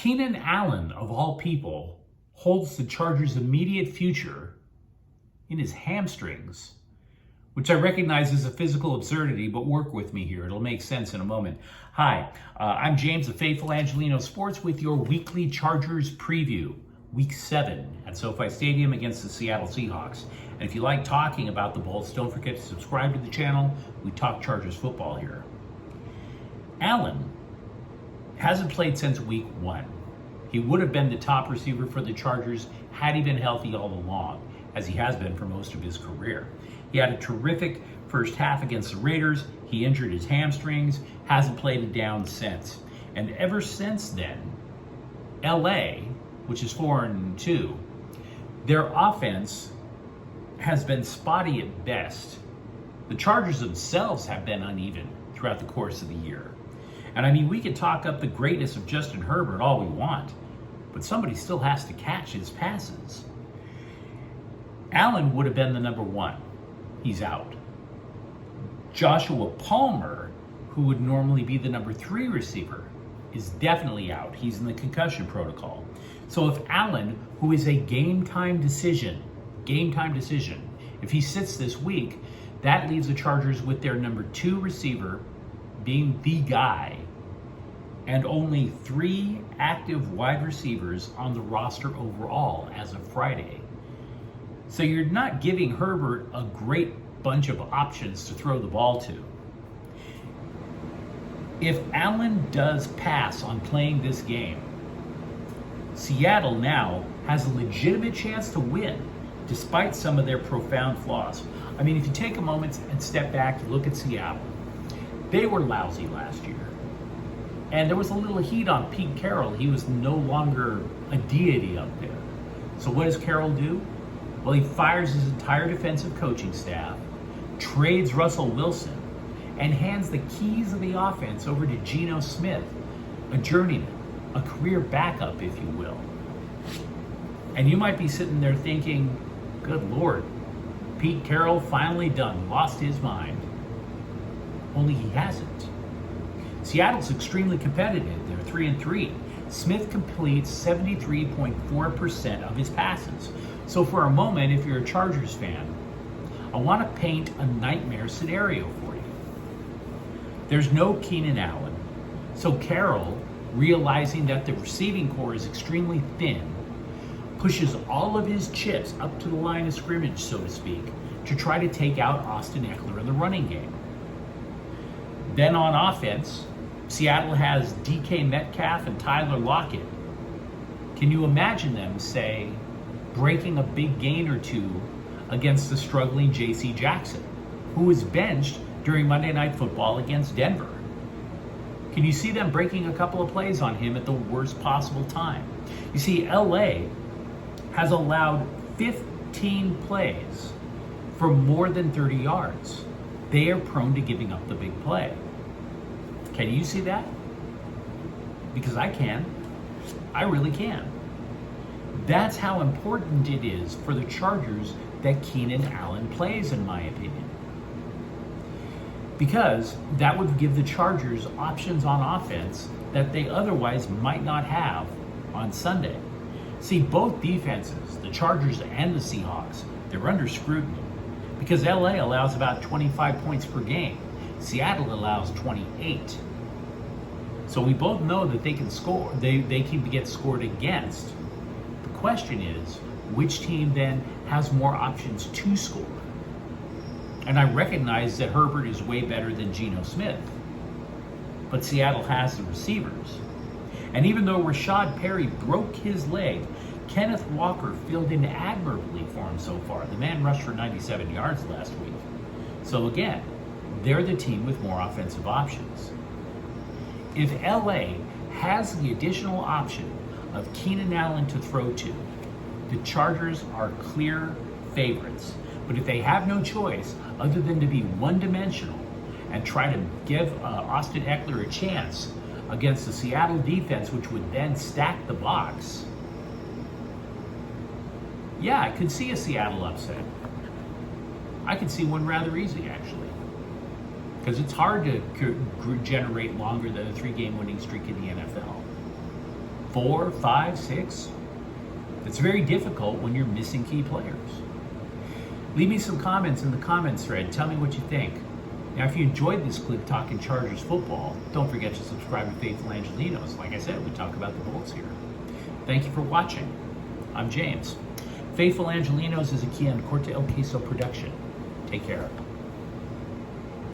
Keenan Allen, of all people, holds the Chargers' immediate future in his hamstrings, which I recognize is a physical absurdity, but work with me here. It'll make sense in a moment. Hi, I'm James, the Faithful Angelino Sports, with your weekly Chargers preview. Week 7 at SoFi Stadium against the Seattle Seahawks. And if you like talking about the Bolts, don't forget to subscribe to the channel. We talk Chargers football here. Allen hasn't played since week 1. He would have been the top receiver for the Chargers had he been healthy all along, as he has been for most of his career. He had a terrific first half against the Raiders. He injured his hamstrings, hasn't played it down since. And ever since then, LA, which is 4-2, their offense has been spotty at best. The Chargers themselves have been uneven throughout the course of the year. And I mean, we can talk up the greatness of Justin Herbert all we want, but somebody still has to catch his passes. Allen would have been the number 1. He's out. Joshua Palmer, who would normally be the number 3 receiver, is definitely out. He's in the concussion protocol. So if Allen, who is a game time decision, if he sits this week, that leaves the Chargers with their number 2 receiver being the guy, and only 3 active wide receivers on the roster overall as of Friday. So you're not giving Herbert a great bunch of options to throw the ball to. If Allen does pass on playing this game, Seattle now has a legitimate chance to win, despite some of their profound flaws. I mean, if you take a moment and step back and look at Seattle, they were lousy last year. And there was a little heat on Pete Carroll. He was no longer a deity up there. So what does Carroll do? Well, he fires his entire defensive coaching staff, trades Russell Wilson, and hands the keys of the offense over to Geno Smith, a journeyman, a career backup, if you will. And you might be sitting there thinking, good Lord, Pete Carroll finally done lost his mind. Only he hasn't. Seattle's extremely competitive. They're 3-3. Smith completes 73.4% of his passes. So for a moment, if you're a Chargers fan, I want to paint a nightmare scenario for you. There's no Keenan Allen. So Carroll, realizing that the receiving core is extremely thin, pushes all of his chips up to the line of scrimmage, so to speak, to try to take out Austin Ekeler in the running game. Then on offense, Seattle has DK Metcalf and Tyler Lockett. Can you imagine them, say, breaking a big gain or two against the struggling J.C. Jackson, who was benched during Monday Night Football against Denver? Can you see them breaking a couple of plays on him at the worst possible time? You see, LA has allowed 15 plays for more than 30 yards. They are prone to giving up the big play. Can you see that? Because I can. I really can. That's how important it is for the Chargers that Keenan Allen plays, in my opinion. Because that would give the Chargers options on offense that they otherwise might not have on Sunday. See, both defenses, the Chargers and the Seahawks, they're under scrutiny because LA allows about 25 points per game. Seattle allows 28. So we both know that they can score. They can get scored against. The question is, which team then has more options to score? And I recognize that Herbert is way better than Geno Smith, but Seattle has the receivers. And even though Rashad Perry broke his leg, Kenneth Walker filled in admirably for him so far. The man rushed for 97 yards last week. So again, they're the team with more offensive options. If LA has the additional option of Keenan Allen to throw to, the Chargers are clear favorites. But if they have no choice other than to be one-dimensional and try to give Austin Ekeler a chance against the Seattle defense, which would then stack the box, yeah, I could see a Seattle upset. I could see one rather easy, actually. Because it's hard to generate longer than a 3-game winning streak in the NFL. 4, 5, 6. It's very difficult when you're missing key players. Leave me some comments in the comments thread. Tell me what you think. Now, if you enjoyed this clip talking Chargers football, don't forget to subscribe to Faithful Angelinos. Like I said, we talk about the Bolts here. Thank you for watching. I'm James. Faithful Angelinos is a Kian Corte El Queso production. Take care.